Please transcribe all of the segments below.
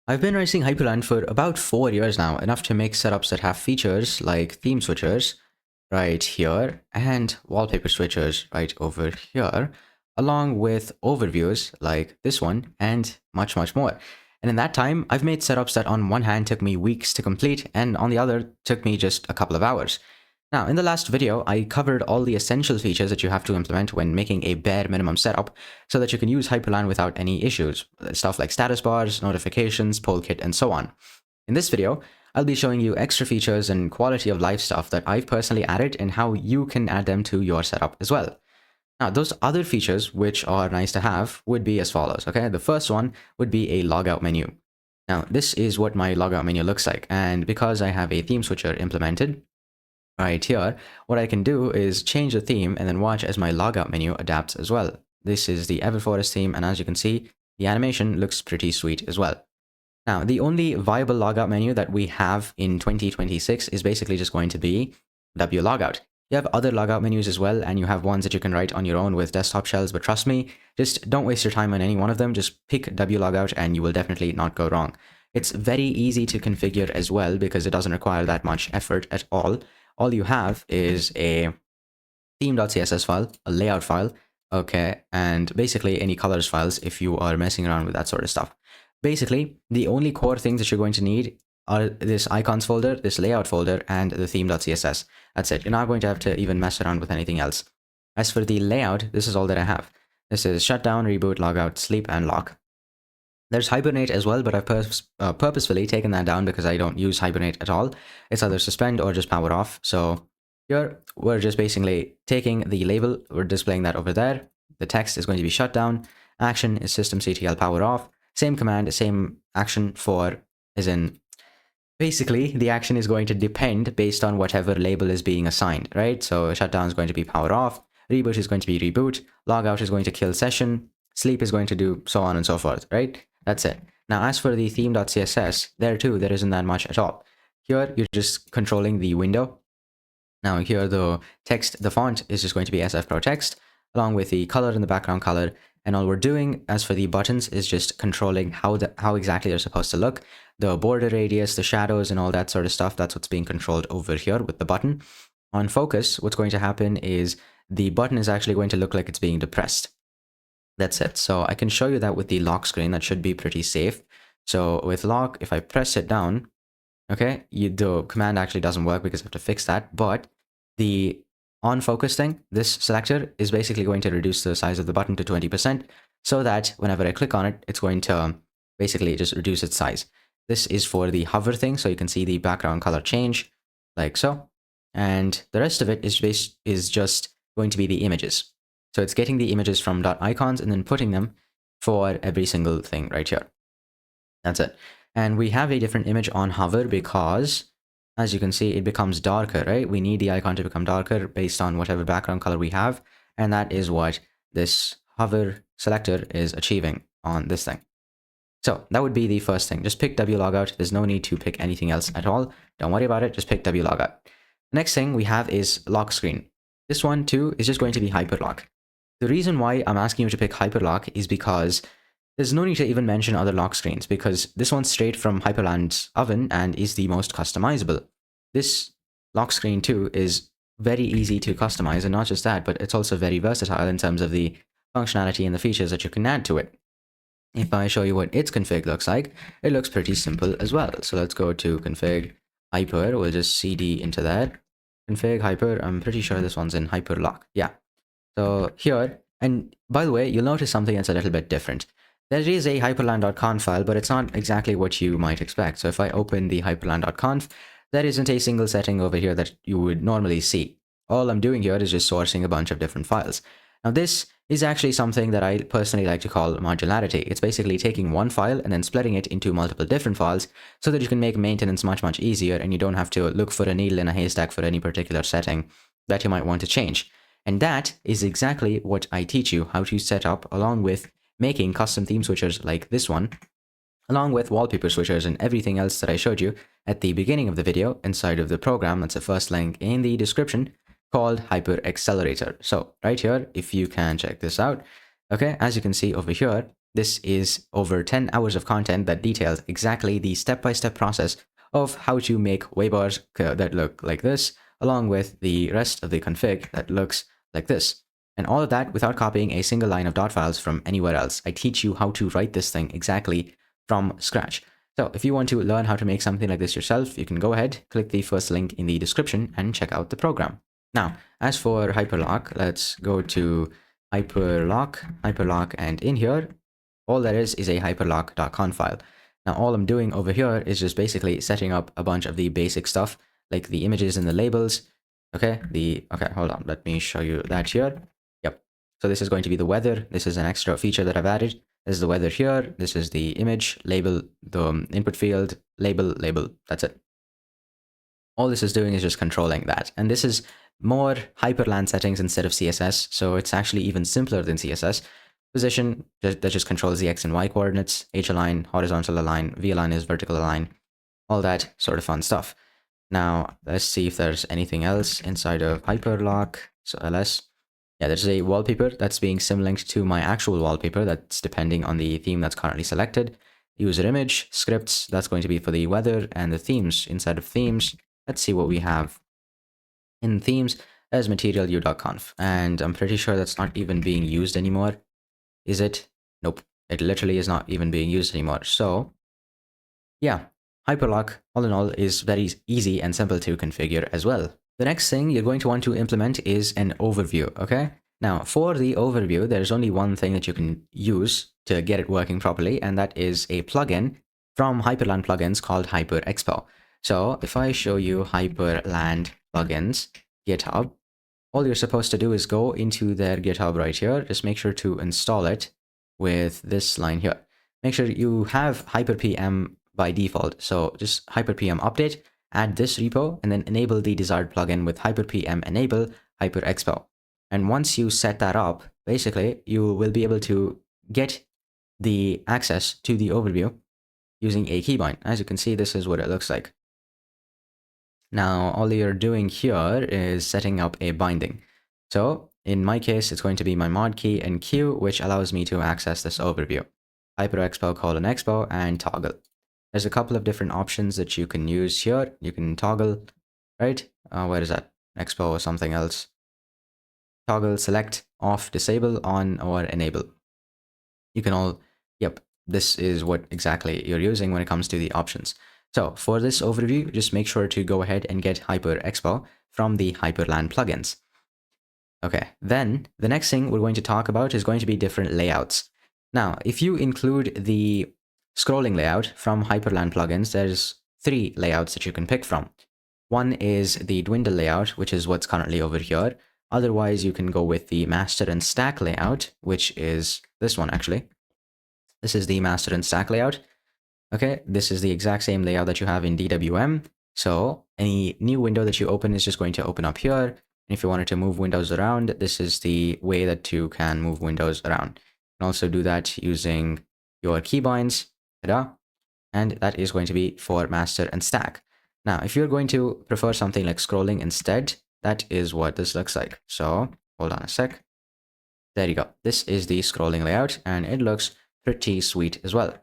I've been racing Hyperland for about 4 years now, enough to make setups that have features like theme switchers right here and wallpaper switchers right over here, along with overviews like this one and much, much more. And in that time, I've made setups that on one hand took me weeks to complete and on the other took me just a couple of hours. Now, in the last video, I covered all the essential features that you have to implement when making a bare minimum setup so that you can use Hyperland without any issues. Stuff like status bars, notifications, poll kit, and so on. In this video, I'll be showing you extra features and quality of life stuff that I've personally added and how you can add them to your setup as well. Now, those other features which are nice to have would be as follows, okay? The first one would be a logout menu. Now, this is what my logout menu looks like, and because I have a theme switcher implemented, right here, what I can do is change the theme and then watch as my logout menu adapts as well. This is the Everforest theme, and as you can see, the animation looks pretty sweet as well. Now, the only viable logout menu that we have in 2026 is basically just going to be wlogout. You have other logout menus as well, and you have ones that you can write on your own with desktop shells, but trust me, just don't waste your time on any one of them. Just pick wlogout and you will definitely not go wrong. It's very easy to configure as well because it doesn't require that much effort at all. All you have is a theme.css file, a layout file, okay, and basically any colors files if you are messing around with that sort of stuff. Basically, the only core things that you're going to need are this icons folder, this layout folder, and the theme.css. That's it. You're not going to have to even mess around with anything else. As for the layout, this is all that I have. This is shutdown, reboot, logout, sleep, and lock. There's Hibernate as well, but I've purposefully taken that down because I don't use Hibernate at all. It's either suspend or just power off. So here, we're just basically taking the label, we're displaying that over there. The text is going to be shut down. Action is systemctl power off. Same command, same action for, as in, basically, the action is going to depend based on whatever label is being assigned, right? So shutdown is going to be power off. Reboot is going to be reboot. Logout is going to kill session. Sleep is going to do so on and so forth, right? That's it. Now, as for the theme.css, there too, there isn't that much at all. Here, you're just controlling the window. Now here, the text, the font is just going to be SF Pro Text, along with the color and the background color. And all we're doing, as for the buttons, is just controlling how exactly they're supposed to look. The border radius, the shadows, and all that sort of stuff, that's what's being controlled over here with the button. On focus, what's going to happen is the button is actually going to look like it's being depressed. That's it. So I can show you that with the lock screen. That should be pretty safe. So with lock, if I press it down, okay, the command actually doesn't work because I have to fix that. But the on focus thing, this selector is basically going to reduce the size of the button to 20% so that whenever I click on it, it's going to basically just reduce its size. This is for the hover thing. So you can see the background color change like so. And the rest of it is just going to be the images. So it's getting the images from .icons and then putting them for every single thing right here. That's it. And we have a different image on hover because, as you can see, it becomes darker, right? We need the icon to become darker based on whatever background color we have. And that is what this hover selector is achieving on this thing. So that would be the first thing. Just pick wlogout. There's no need to pick anything else at all. Don't worry about it. Just pick wlogout. The next thing we have is lock screen. This one too is just going to be Hyperlock. The reason why I'm asking you to pick Hyperlock is because there's no need to even mention other lock screens because this one's straight from Hyperland's oven and is the most customizable. This lock screen too is very easy to customize, and not just that, but it's also very versatile in terms of the functionality and the features that you can add to it. If I show you what its config looks like, it looks pretty simple as well. So let's go to config hyper. We'll just cd into that. Config hyper. I'm pretty sure this one's in Hyperlock. Yeah. So here, and by the way, you'll notice something that's a little bit different. There is a hyperland.conf file, but it's not exactly what you might expect. So if I open the hyperland.conf, there isn't a single setting over here that you would normally see. All I'm doing here is just sourcing a bunch of different files. Now this is actually something that I personally like to call modularity. It's basically taking one file and then splitting it into multiple different files so that you can make maintenance much, much easier and you don't have to look for a needle in a haystack for any particular setting that you might want to change. And that is exactly what I teach you how to set up, along with making custom theme switchers like this one, along with wallpaper switchers and everything else that I showed you at the beginning of the video inside of the program. That's the first link in the description, called Hyper Accelerator. So right here, if you can check this out, okay, as you can see over here, This is over 10 hours of content that details exactly the step-by-step process of how to make waybars that look like this, along with the rest of the config that looks like this. And all of that without copying a single line of dot files from anywhere else. I teach you how to write this thing exactly from scratch. So if you want to learn how to make something like this yourself, you can go ahead, click the first link in the description and check out the program. Now, as for Hyperlock, let's go to Hyperlock, and in here, all there is a hyperlock.conf file. Now, all I'm doing over here is just basically setting up a bunch of the basic stuff, like the images and the labels. Okay, hold on, let me show you that here. Yep. So this is going to be the weather. This is an extra feature that I've added. This is the weather here. This is the image, label, the input field, label. That's it. All this is doing is just controlling that. And this is more Hyprland settings instead of CSS. So it's actually even simpler than CSS. Position, that just controls the X and Y coordinates. H align, horizontal align, V align is vertical align, all that sort of fun stuff. Now, let's see if there's anything else inside of Hyperlock. So ls. Yeah, there's a wallpaper that's being symlinked to my actual wallpaper that's depending on the theme that's currently selected. User image, scripts, that's going to be for the weather, and the themes. Inside of themes, let's see what we have. In themes, there's material u.conf, and I'm pretty sure that's not even being used anymore. Is it? Nope. It literally is not even being used anymore. So, yeah, Hyperlock, all in all, is very easy and simple to configure as well. The next thing you're going to want to implement is an overview, okay? Now, for the overview, there's only one thing that you can use to get it working properly, and that is a plugin from Hyperland plugins called HyperExpo. So if I show you Hyperland plugins GitHub, all you're supposed to do is go into their GitHub right here. Just make sure to install it with this line here. Make sure you have HyperPM by default. So just HyperPM update, add this repo, and then enable the desired plugin with HyperPM enable HyperExpo. And once you set that up, basically, you will be able to get the access to the overview using a keybind. As you can see, this is what it looks like. Now, all you're doing here is setting up a binding. So in my case, it's going to be my mod key and Q, which allows me to access this overview. Hyperexpo::expo and toggle. There's a couple of different options that you can use here. You can toggle, right? Where is that? Expo or something else. Toggle, select, off, disable, on, or enable. You can all, yep, this is what exactly you're using when it comes to the options. So for this overview, just make sure to go ahead and get HyperExpo from the Hyperland plugins. Okay, then the next thing we're going to talk about is going to be different layouts. Now, if you include the scrolling layout from Hyperland plugins, there's 3 layouts that you can pick from. One is the dwindle layout, which is what's currently over here. Otherwise, you can go with the master and stack layout, which is this one actually. This is the master and stack layout. Okay, this is the exact same layout that you have in DWM. So any new window that you open is just going to open up here. And if you wanted to move windows around, this is the way that you can move windows around. You can also do that using your keybinds. Ta-da. And that is going to be for master and stack. Now, if you're going to prefer something like scrolling instead, that is what this looks like. So hold on a sec. There you go. This is the scrolling layout and it looks pretty sweet as well.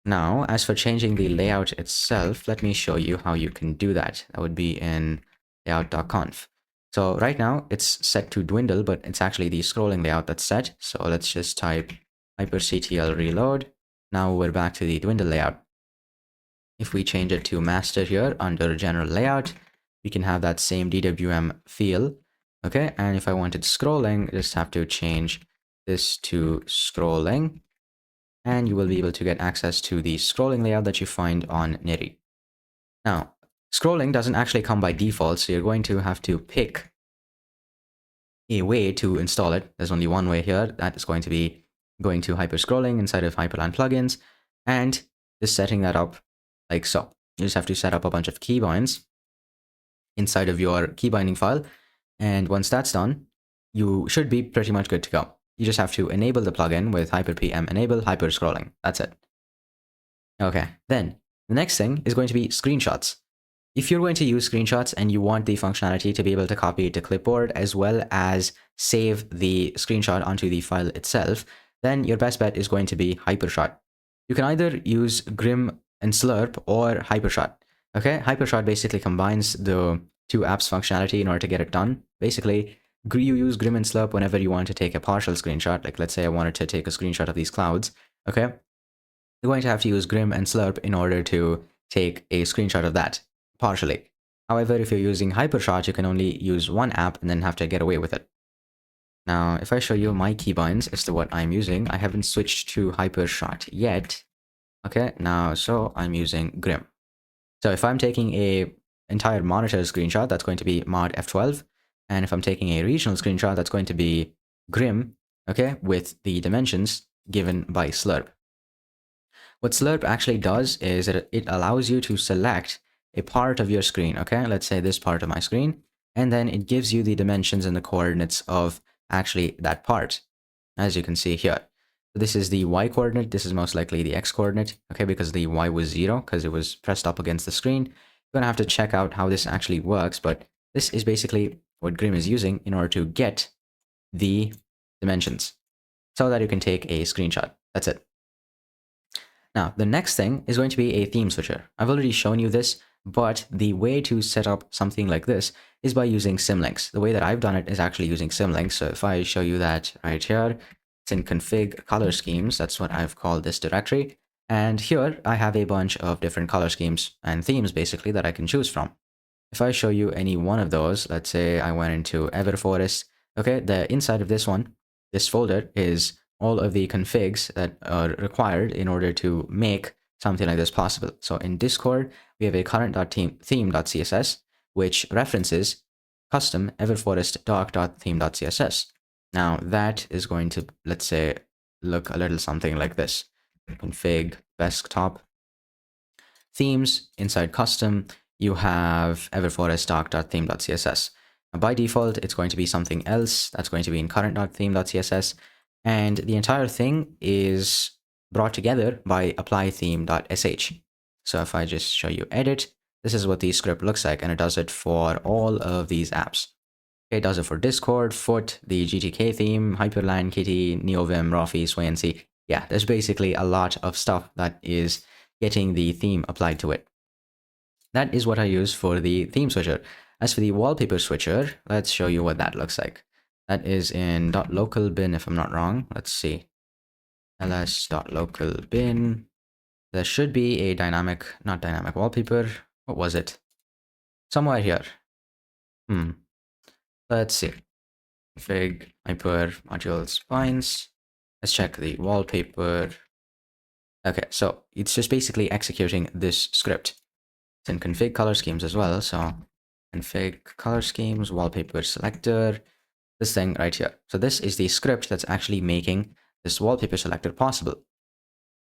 Now, as for changing the layout itself, let me show you how you can do that. That would be in layout.conf. So right now it's set to dwindle, but it's actually the scrolling layout that's set. So let's just type hyperctl reload. Now we're back to the dwindle layout. If we change it to master here under general layout, we can have that same DWM feel. Okay, and if I wanted scrolling, I just have to change this to scrolling. And you will be able to get access to the scrolling layout that you find on Neri. Now, scrolling doesn't actually come by default, so you're going to have to pick a way to install it. There's only one way here. That is going to be going to hyperscrolling inside of Hyperland plugins and just setting that up like so. You just have to set up a bunch of keybinds inside of your keybinding file. And once that's done, you should be pretty much good to go. You just have to enable the plugin with HyperPM enable hyperscrolling. That's it. Okay, then the next thing is going to be screenshots. If you're going to use screenshots and you want the functionality to be able to copy it to Clipboard as well as save the screenshot onto the file itself, then your best bet is going to be Hypershot. You can either use Grim and Slurp or Hypershot. Okay, Hypershot basically combines the two apps functionality in order to get it done. Basically, you use Grim and Slurp whenever you want to take a partial screenshot. Like, let's say I wanted to take a screenshot of these clouds. Okay, you're going to have to use Grim and Slurp in order to take a screenshot of that partially. However, if you're using Hypershot, you can only use one app and then have to get away with it. Now, if I show you my keybinds as to what I'm using, I haven't switched to Hypershot yet. Okay, now, so I'm using Grim. So if I'm taking a entire monitor screenshot, that's going to be mod F12. And if I'm taking a regional screenshot, that's going to be Grim, okay, with the dimensions given by Slurp. What Slurp actually does is it allows you to select a part of your screen, okay? Let's say this part of my screen, and then it gives you the dimensions and the coordinates of actually that part, as you can see here. So this is the y coordinate, this is most likely the x coordinate, okay, because the y was 0, because it was pressed up against the screen. You're gonna have to check out how this actually works, but this is basically what Grim is using in order to get the dimensions so that you can take a screenshot. That's it. Now, the next thing is going to be a theme switcher. I've already shown you this, but the way to set up something like this is by using symlinks. The way that I've done it is actually using symlinks. So if I show you that right here, it's in config color schemes. That's what I've called this directory. And here I have a bunch of different color schemes and themes basically that I can choose from. If I show you any one of those, let's say I went into Everforest, okay, the inside of this one, this folder is all of the configs that are required in order to make something like this possible. So in Discord, we have a current.theme.css, which references custom everforest doc.theme.css. Now that is going to, let's say, look a little something like this. Config desktop themes inside custom, you have everforest doc.theme.css. By default, it's going to be something else that's going to be in current.theme.css. And the entire thing is brought together by applytheme.sh. So if I just show you edit, this is what the script looks like, and it does it for all of these apps. Okay, it does it for Discord, Foot, the GTK theme, Hyperland, Kitty, NeoVim, Rafi, Swayancy. Yeah, there's basically a lot of stuff that is getting the theme applied to it. That is what I use for the theme switcher. As for the wallpaper switcher, let's show you what that looks like. That is in .local bin, if I'm not wrong. Let's see. ls.local bin. There should be a not dynamic wallpaper. What was it? Somewhere here. Let's see. Config, hyper, module spines. Let's check the wallpaper. Okay, so it's just basically executing this script. It's in config color schemes as well. So config color schemes, wallpaper selector, this thing right here. So this is the script that's actually making this wallpaper selector possible.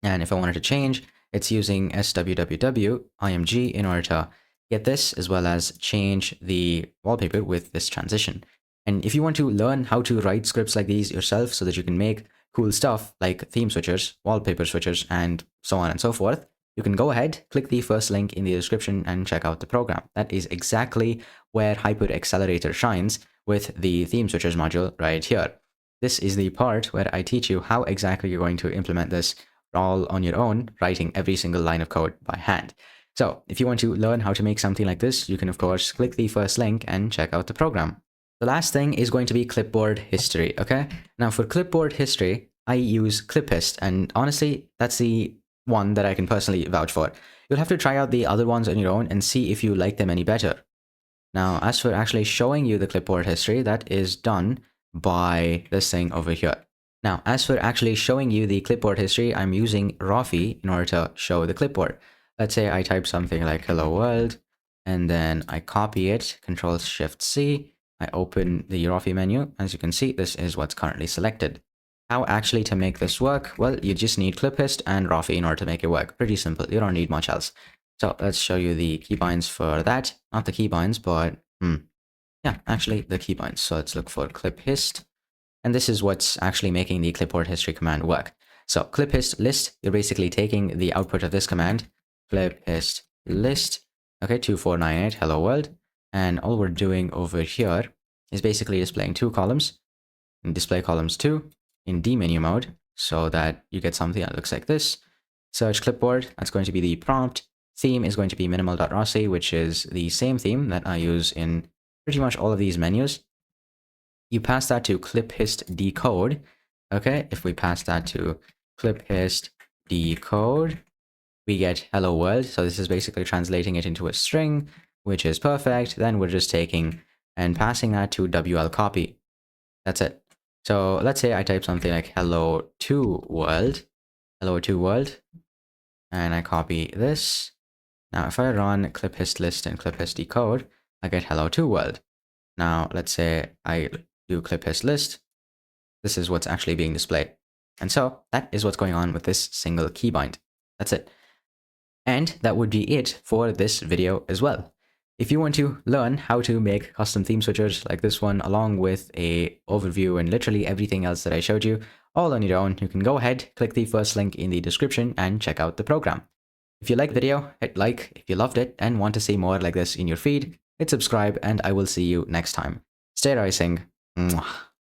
And if I wanted to change, it's using swww.img in order to get this, as well as change the wallpaper with this transition. And if you want to learn how to write scripts like these yourself so that you can make cool stuff like theme switchers, wallpaper switchers, and so on and so forth, you can go ahead, click the first link in the description and check out the program. That is exactly where Hyper Accelerator shines with the theme switchers module right here. This is the part where I teach you how exactly you're going to implement this all on your own, writing every single line of code by hand. So if you want to learn how to make something like this, you can of course click the first link and check out the program. The last thing is going to be clipboard history, okay? Now for clipboard history, I use Cliphist, and honestly, that's the one that I can personally vouch for. You'll have to try out the other ones on your own and see if you like them any better. Now, as for actually showing you the clipboard history, that is done by this thing over here. Now, as for actually showing you the clipboard history, I'm using Rafi in order to show the clipboard. Let's say I type something like hello world, and then I copy it, Control-Shift-C. I open the Rafi menu. As you can see, this is what's currently selected. How actually to make this work? Well, you just need Cliphist and Rafi in order to make it work. Pretty simple. You don't need much else. So let's show you the keybinds for that. Not the keybinds, but yeah, actually the keybinds. So let's look for Cliphist. And this is what's actually making the clipboard history command work. So cliphist list, you're basically taking the output of this command, cliphist list, okay, 2498 hello world. And all we're doing over here is basically displaying two columns, in display columns 2 in D menu mode, so that you get something that looks like this. Search clipboard, that's going to be the prompt. Theme is going to be minimal.rossi, which is the same theme that I use in pretty much all of these menus. You pass that to cliphist decode. Okay, if we pass that to cliphist decode, we get hello world. So this is basically translating it into a string, which is perfect. Then we're just taking and passing that to WL copy. That's it. So let's say I type something like hello to world, and I copy this. Now, if I run cliphist list and cliphist decode, I get hello to world. Now, let's say I do cliphist list. This is what's actually being displayed. And so that is what's going on with this single keybind. That's it. And that would be it for this video as well. If you want to learn how to make custom theme switchers like this one, along with a overview and literally everything else that I showed you, all on your own, you can go ahead, click the first link in the description and check out the program. If you liked the video, hit like. If you loved it and want to see more like this in your feed, hit subscribe, and I will see you next time. Stay rising. Mwah.